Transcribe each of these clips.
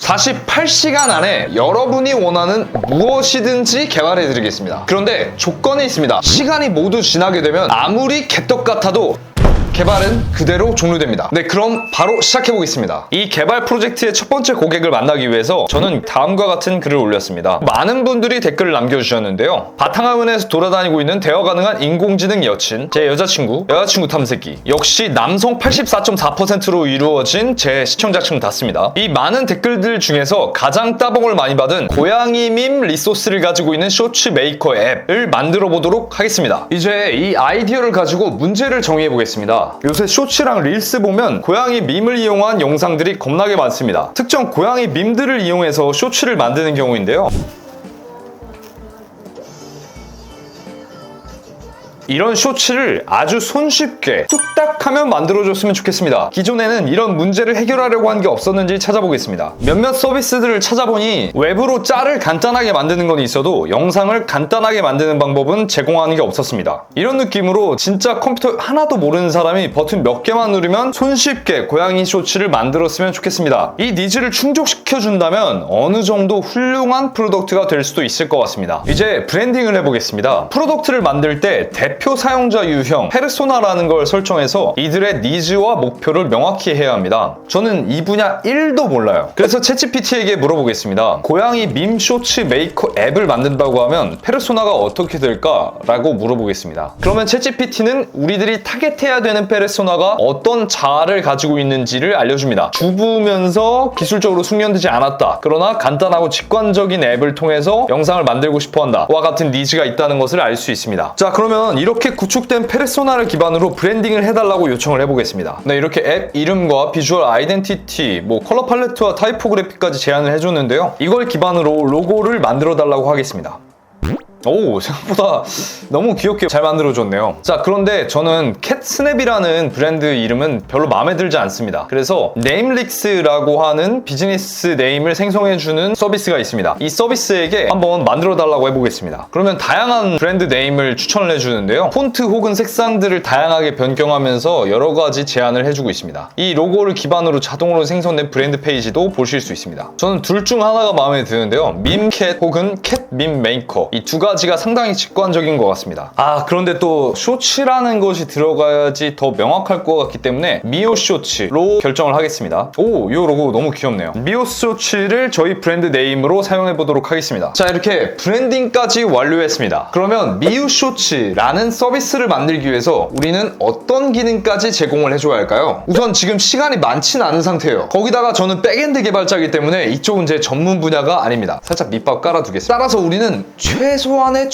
48시간 안에 여러분이 원하는 무엇이든지 개발해 드리겠습니다. 그런데 조건이 있습니다. 시간이 모두 지나게 되면 아무리 개떡 같아도 개발은 그대로 종료됩니다. 네, 그럼 바로 시작해 보겠습니다. 이 개발 프로젝트의 첫 번째 고객을 만나기 위해서 저는 다음과 같은 글을 올렸습니다. 많은 분들이 댓글을 남겨주셨는데요. 바탕화면에서 돌아다니고 있는 대화 가능한 인공지능 여친, 제 여자친구 탐색기, 역시 남성 84.4%로 이루어진 제 시청자층 닿습니다. 이 많은 댓글들 중에서 가장 따봉을 많이 받은 고양이 밈 리소스를 가지고 있는 쇼츠 메이커 앱을 만들어 보도록 하겠습니다. 이제 이 아이디어를 가지고 문제를 정의해 보겠습니다. 요새 쇼츠랑 릴스 보면 고양이 밈을 이용한 영상들이 겁나게 많습니다. 특정 고양이 밈들을 이용해서 쇼츠를 만드는 경우인데요. 이런 쇼츠를 아주 손쉽게 뚝딱 하면 만들어줬으면 좋겠습니다. 기존에는 이런 문제를 해결하려고 한 게 없었는지 찾아보겠습니다. 몇몇 서비스들을 찾아보니 웹으로 짤을 간단하게 만드는 건 있어도 영상을 간단하게 만드는 방법은 제공하는 게 없었습니다. 이런 느낌으로 진짜 컴퓨터 하나도 모르는 사람이 버튼 몇 개만 누르면 손쉽게 고양이 쇼츠를 만들었으면 좋겠습니다. 이 니즈를 충족시켜준다면 어느 정도 훌륭한 프로덕트가 될 수도 있을 것 같습니다. 이제 브랜딩을 해보겠습니다. 프로덕트를 만들 때 대표 사용자 유형, 페르소나라는 걸 설정해서 이들의 니즈와 목표를 명확히 해야 합니다. 저는 이 분야 1도 몰라요. 그래서 챗GPT에게 물어보겠습니다. 고양이 밈 쇼츠 메이커 앱을 만든다고 하면 페르소나가 어떻게 될까? 라고 물어보겠습니다. 그러면 챗GPT는 우리들이 타겟해야 되는 페르소나가 어떤 자아를 가지고 있는지를 알려줍니다. 주부면서 기술적으로 숙련되지 않았다. 그러나 간단하고 직관적인 앱을 통해서 영상을 만들고 싶어한다. 와 같은 니즈가 있다는 것을 알 수 있습니다. 자, 그러면 이렇게 구축된 페르소나를 기반으로 브랜딩을 해달라고 요청을 해보겠습니다. 네, 이렇게 앱 이름과 비주얼 아이덴티티, 컬러 팔레트와 타이포그래피까지 제안을 해줬는데요. 이걸 기반으로 로고를 만들어 달라고 하겠습니다. 오, 생각보다 너무 귀엽게 잘 만들어줬네요. 자, 그런데 저는 캣스냅이라는 브랜드 이름은 별로 마음에 들지 않습니다. 그래서 네임릭스라고 하는 비즈니스 네임을 생성해주는 서비스가 있습니다. 이 서비스에게 한번 만들어 달라고 해보겠습니다. 그러면 다양한 브랜드 네임을 추천을 해주는데요. 폰트 혹은 색상들을 다양하게 변경하면서 여러 가지 제안을 해주고 있습니다. 이 로고를 기반으로 자동으로 생성된 브랜드 페이지도 보실 수 있습니다. 저는 둘 중 하나가 마음에 드는데요. 밈캣 혹은 캣밈 메이커, 이 두 가지가 상당히 직관적인 것 같습니다. 그런데 또 쇼츠라는 것이 들어가야지 더 명확할 것 같기 때문에 미오 쇼츠로 결정을 하겠습니다. 오, 이 로고 너무 귀엽네요. 미오 쇼츠를 저희 브랜드 네임으로 사용해 보도록 하겠습니다. 자, 이렇게 브랜딩까지 완료했습니다. 그러면 미오 쇼츠라는 서비스를 만들기 위해서 우리는 어떤 기능까지 제공을 해줘야 할까요? 우선 지금 시간이 많진 않은 상태예요. 거기다가 저는 백엔드 개발자이기 때문에 이쪽은 제 전문 분야가 아닙니다. 살짝 밑밥 깔아두겠습니다. 따라서 우리는 최소한의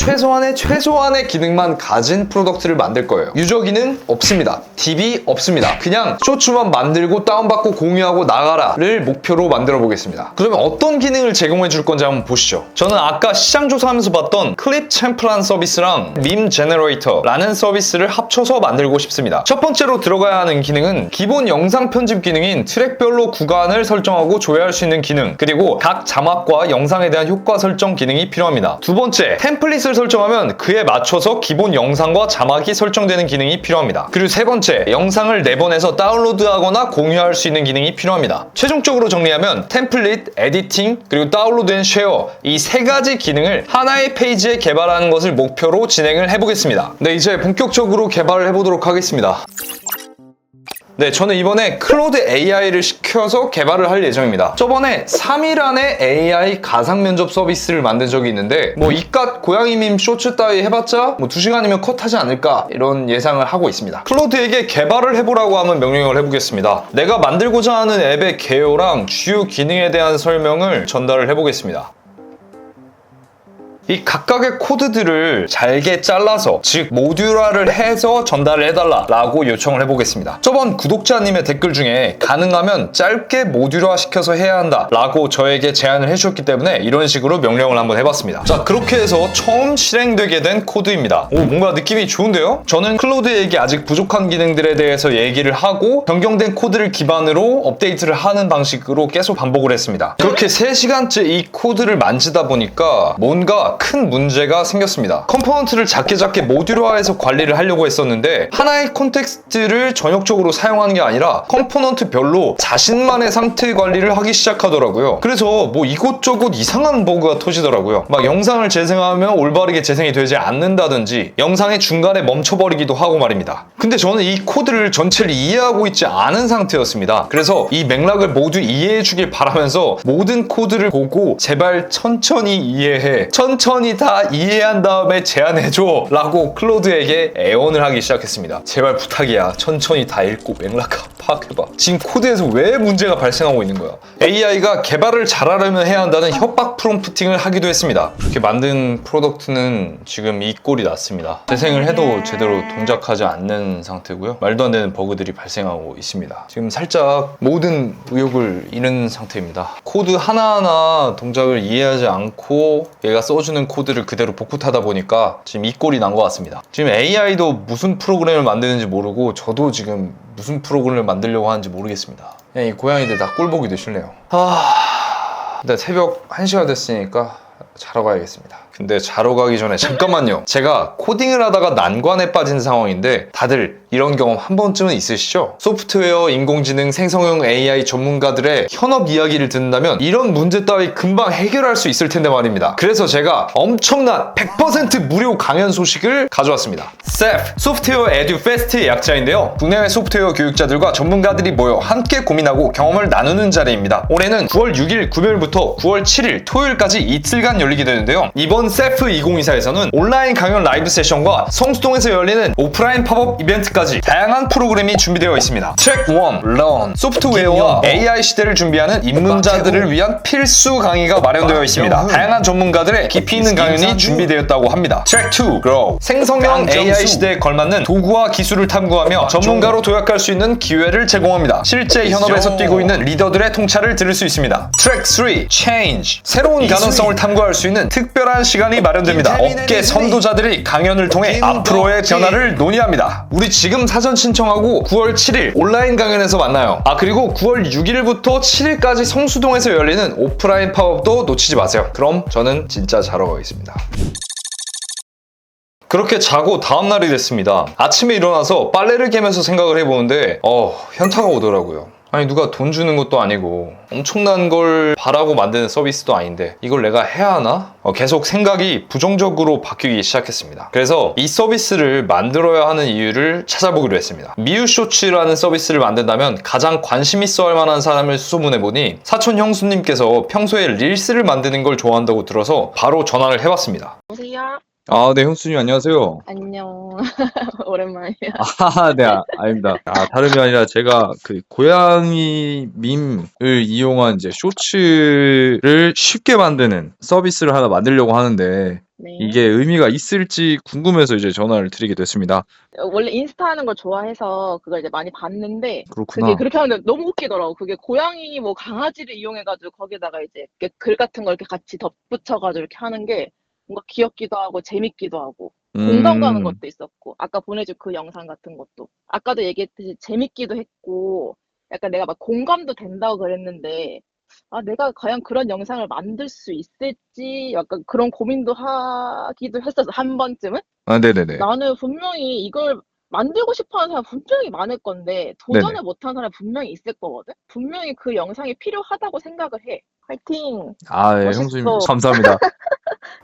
기능만 가진 프로덕트를 만들 거예요. 유저 기능 없습니다. DB 없습니다. 그냥 쇼츠만 만들고 다운받고 공유하고 나가라를 목표로 만들어 보겠습니다. 그러면 어떤 기능을 제공해 줄 건지 한번 보시죠. 저는 아까 시장 조사하면서 봤던 클립 챔플한 서비스랑 밈 제너레이터라는 서비스를 합쳐서 만들고 싶습니다. 첫 번째로 들어가야 하는 기능은 기본 영상 편집 기능인 트랙별로 구간을 설정하고 조회할 수 있는 기능, 그리고 각 자막과 영상에 대한 효과 설정 기능이 필요합니다. 두 번째, 템플릿을 설정하면 그에 맞춰서 기본 영상과 자막이 설정되는 기능이 필요합니다. 그리고 세 번째, 영상을 내보내서 다운로드하거나 공유할 수 있는 기능이 필요합니다. 최종적으로 정리하면 템플릿, 에디팅, 그리고 다운로드 앤 쉐어, 이 세 가지 기능을 하나의 페이지에 개발하는 것을 목표로 진행을 해보겠습니다. 네, 이제 본격적으로 개발을 해보도록 하겠습니다. 네, 저는 이번에 클로드 AI를 시켜서 개발을 할 예정입니다. 저번에 3일 안에 AI 가상 면접 서비스를 만든 적이 있는데 이깟 고양이 밈 쇼츠 따위 해봤자 2시간이면 컷하지 않을까, 이런 예상을 하고 있습니다. 클로드에게 개발을 해보라고 하면 명령을 해보겠습니다. 내가 만들고자 하는 앱의 개요랑 주요 기능에 대한 설명을 전달을 해보겠습니다. 이 각각의 코드들을 잘게 잘라서, 즉 모듈화를 해서 전달을 해달라 라고 요청을 해보겠습니다. 저번 구독자님의 댓글 중에 가능하면 짧게 모듈화 시켜서 해야 한다 라고 저에게 제안을 해주셨기 때문에 이런 식으로 명령을 한번 해봤습니다. 자, 그렇게 해서 처음 실행되게 된 코드입니다. 오, 뭔가 느낌이 좋은데요? 저는 클로드에게 아직 부족한 기능들에 대해서 얘기를 하고 변경된 코드를 기반으로 업데이트를 하는 방식으로 계속 반복을 했습니다. 그렇게 3시간째 이 코드를 만지다 보니까 뭔가 하나 큰 문제가 생겼습니다. 컴포넌트를 작게 모듈화해서 관리를 하려고 했었는데 하나의 콘텍스트를 전역적으로 사용하는 게 아니라 컴포넌트별로 자신만의 상태 관리를 하기 시작하더라고요. 그래서 뭐 이곳저곳 이상한 버그가 터지더라고요. 막 영상을 재생하면 올바르게 재생이 되지 않는다든지 영상의 중간에 멈춰버리기도 하고 말입니다. 근데 저는 이 코드를 전체를 이해하고 있지 않은 상태였습니다. 그래서 이 맥락을 모두 이해해 주길 바라면서 모든 코드를 보고 제발 천천히 이해해, 천천히 다 이해한 다음에 제안해줘 라고 클로드에게 애원을 하기 시작했습니다. 제발 부탁이야, 천천히 다 읽고 맥락 파악해봐. 지금 코드에서 왜 문제가 발생하고 있는 거야? AI가 개발을 잘하려면 해야 한다는 협박 프롬프팅을 하기도 했습니다. 이렇게 만든 프로덕트는 지금 이 꼴이 났습니다. 재생을 해도 제대로 동작하지 않는 상태고요. 말도 안 되는 버그들이 발생하고 있습니다. 지금 살짝 모든 의욕을 잃은 상태입니다. 코드 하나하나 동작을 이해하지 않고 얘가 써주는 코드를 그대로 복붙하다 보니까 지금 이 꼴이 난 것 같습니다. 지금 AI도 무슨 프로그램을 만드는지 모르고 저도 지금 무슨 프로그램을 만들려고 하는지 모르겠습니다. 그냥 이 고양이들 다 꼴보기 싫네요. 일단 새벽 1시가 됐으니까 자러 가야겠습니다. 근데 자러 가기 전에 잠깐만요. 제가 코딩을 하다가 난관에 빠진 상황인데 다들 이런 경험 한 번쯤은 있으시죠? 소프트웨어, 인공지능, 생성형 AI 전문가들의 현업 이야기를 듣는다면 이런 문제 따위 금방 해결할 수 있을 텐데 말입니다. 그래서 제가 엄청난 100% 무료 강연 소식을 가져왔습니다. SEF, 소프트웨어 에듀 페스트의 약자인데요. 국내외 소프트웨어 교육자들과 전문가들이 모여 함께 고민하고 경험을 나누는 자리입니다. 올해는 9월 6일 금요일부터 9월 7일 토요일까지 이틀간 열리게 되는데요. 이번 SEF 2024에서는 온라인 강연 라이브 세션과 성수동에서 열리는 오프라인 팝업 이벤트까지 다양한 프로그램이 준비되어 있습니다. 트랙 1, Learn, 소프트웨어와 AI 시대를 준비하는 입문자들을 위한 필수 강의가 마련되어 있습니다. 다양한 전문가들의 깊이 있는 강연이 준비되었다고 합니다. 트랙 2, Grow, 생성형 AI 시대에 걸맞는 도구와 기술을 탐구하며 전문가로 도약할 수 있는 기회를 제공합니다. 실제 현업에서 뛰고 있는 리더들의 통찰을 들을 수 있습니다. 트랙 3, Change, 새로운 가능성을 탐구할 수 있는 특별한 시간이 마련됩니다. 업계 선도자들이 강연을 통해 앞으로의 변화를 논의합니다. 우리 지금 사전 신청하고 9월 7일 온라인 강연에서 만나요. 그리고 9월 6일부터 7일까지 성수동에서 열리는 오프라인 팝업도 놓치지 마세요. 그럼 저는 진짜 자러 가겠습니다. 그렇게 자고 다음날이 됐습니다. 아침에 일어나서 빨래를 개면서 생각을 해보는데 현타가 오더라고요. 아니 누가 돈 주는 것도 아니고 엄청난 걸 바라고 만드는 서비스도 아닌데 이걸 내가 해야 하나? 계속 생각이 부정적으로 바뀌기 시작했습니다. 그래서 이 서비스를 만들어야 하는 이유를 찾아보기로 했습니다. 미우쇼츠라는 서비스를 만든다면 가장 관심 있어 할 만한 사람을 수소문해보니 사촌 형수님께서 평소에 릴스를 만드는 걸 좋아한다고 들어서 바로 전화를 해봤습니다. 여보세요? 네, 형수님, 안녕하세요. 안녕. 오랜만이야. 네, 아닙니다. 다름이 아니라 제가 그 고양이 밈을 이용한 이제 쇼츠를 쉽게 만드는 서비스를 하나 만들려고 하는데 네. 이게 의미가 있을지 궁금해서 이제 전화를 드리게 됐습니다. 원래 인스타 하는 걸 좋아해서 그걸 이제 많이 봤는데 그렇구나. 그게 그렇게 하는데 너무 웃기더라고. 그게 고양이 뭐 강아지를 이용해가지고 거기다가 이제 이렇게 글 같은 거 이렇게 같이 덧붙여가지고 이렇게 하는 게 뭔가 귀엽기도 하고 재밌기도 하고 공감 가는 것도 있었고 아까 보내준 그 영상 같은 것도 아까도 얘기했듯이 재밌기도 했고 약간 내가 막 공감도 된다고 그랬는데 내가 과연 그런 영상을 만들 수 있을지 약간 그런 고민도 하기도 했었어. 한 번쯤은. 네네네. 나는 분명히 이걸 만들고 싶어하는 사람 분명히 많을 건데 도전을 못하는 사람 분명히 있을 거거든. 분명히 그 영상이 필요하다고 생각을 해. 화이팅. 네, 멋있어. 형수님, 감사합니다.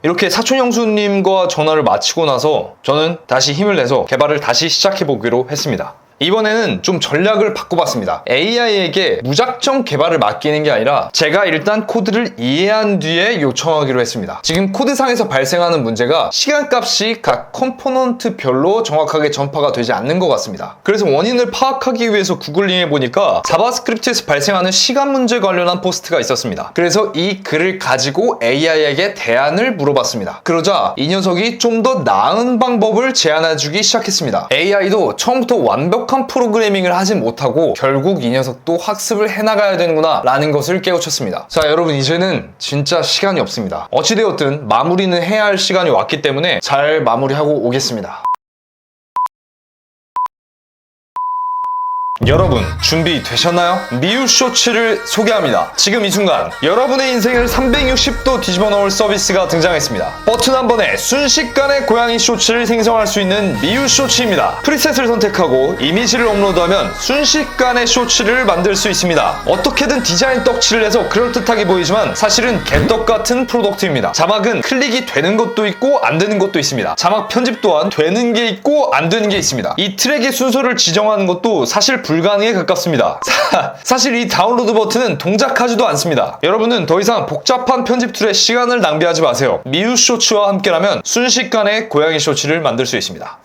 이렇게 사촌 형수님과 전화를 마치고 나서 저는 다시 힘을 내서 개발을 다시 시작해보기로 했습니다. 이번에는 좀 전략을 바꿔봤습니다. AI에게 무작정 개발을 맡기는 게 아니라 제가 일단 코드를 이해한 뒤에 요청하기로 했습니다. 지금 코드상에서 발생하는 문제가 시간값이 각 컴포넌트별로 정확하게 전파가 되지 않는 것 같습니다. 그래서 원인을 파악하기 위해서 구글링 해보니까 자바스크립트에서 발생하는 시간 문제 관련한 포스트가 있었습니다. 그래서 이 글을 가지고 AI에게 대안을 물어봤습니다. 그러자 이 녀석이 좀 더 나은 방법을 제안해주기 시작했습니다. AI도 처음부터 완벽한 프로그래밍을 하지 못하고 결국 이 녀석도 학습을 해나가야 되는구나 라는 것을 깨우쳤습니다. 자, 여러분 이제는 진짜 시간이 없습니다. 어찌되었든 마무리는 해야 할 시간이 왔기 때문에 잘 마무리하고 오겠습니다. 여러분 준비되셨나요? 미우 쇼츠를 소개합니다. 지금 이 순간 여러분의 인생을 360도 뒤집어 놓을 서비스가 등장했습니다. 버튼 한 번에 순식간에 고양이 쇼츠를 생성할 수 있는 미우 쇼츠입니다. 프리셋을 선택하고 이미지를 업로드하면 순식간에 쇼츠를 만들 수 있습니다. 어떻게든 디자인 떡칠을 해서 그럴듯하게 보이지만 사실은 개떡 같은 프로덕트입니다. 자막은 클릭이 되는 것도 있고 안 되는 것도 있습니다. 자막 편집 또한 되는 게 있고 안 되는 게 있습니다. 이 트랙의 순서를 지정하는 것도 사실 불가능에 가깝습니다. 사실 이 다운로드 버튼은 동작하지도 않습니다. 여러분은 더 이상 복잡한 편집 툴에 시간을 낭비하지 마세요. 미우 쇼츠와 함께라면 순식간에 고양이 쇼츠를 만들 수 있습니다.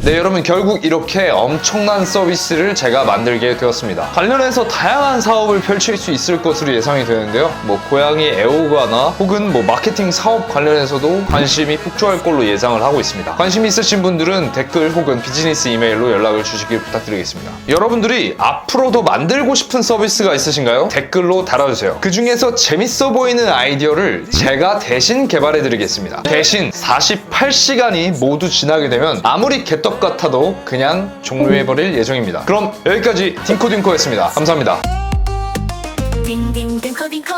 네, 여러분 결국 이렇게 엄청난 서비스를 제가 만들게 되었습니다. 관련해서 다양한 사업을 펼칠 수 있을 것으로 예상이 되는데요. 뭐 고양이 애호가나 혹은 뭐 마케팅 사업 관련해서도 관심이 폭주할 걸로 예상을 하고 있습니다. 관심 있으신 분들은 댓글 혹은 비즈니스 이메일로 연락을 주시길 부탁드리겠습니다. 여러분들이 앞으로 더 만들고 싶은 서비스가 있으신가요? 댓글로 달아주세요. 그 중에서 재밌어 보이는 아이디어를 제가 대신 개발해 드리겠습니다. 대신 48시간이 모두 지나게 되면 아무리 개떡 같아도 그냥 종료해버릴 예정입니다. 그럼 여기까지 딩코딩코였습니다. 감사합니다. 딩딩 딩코 딩코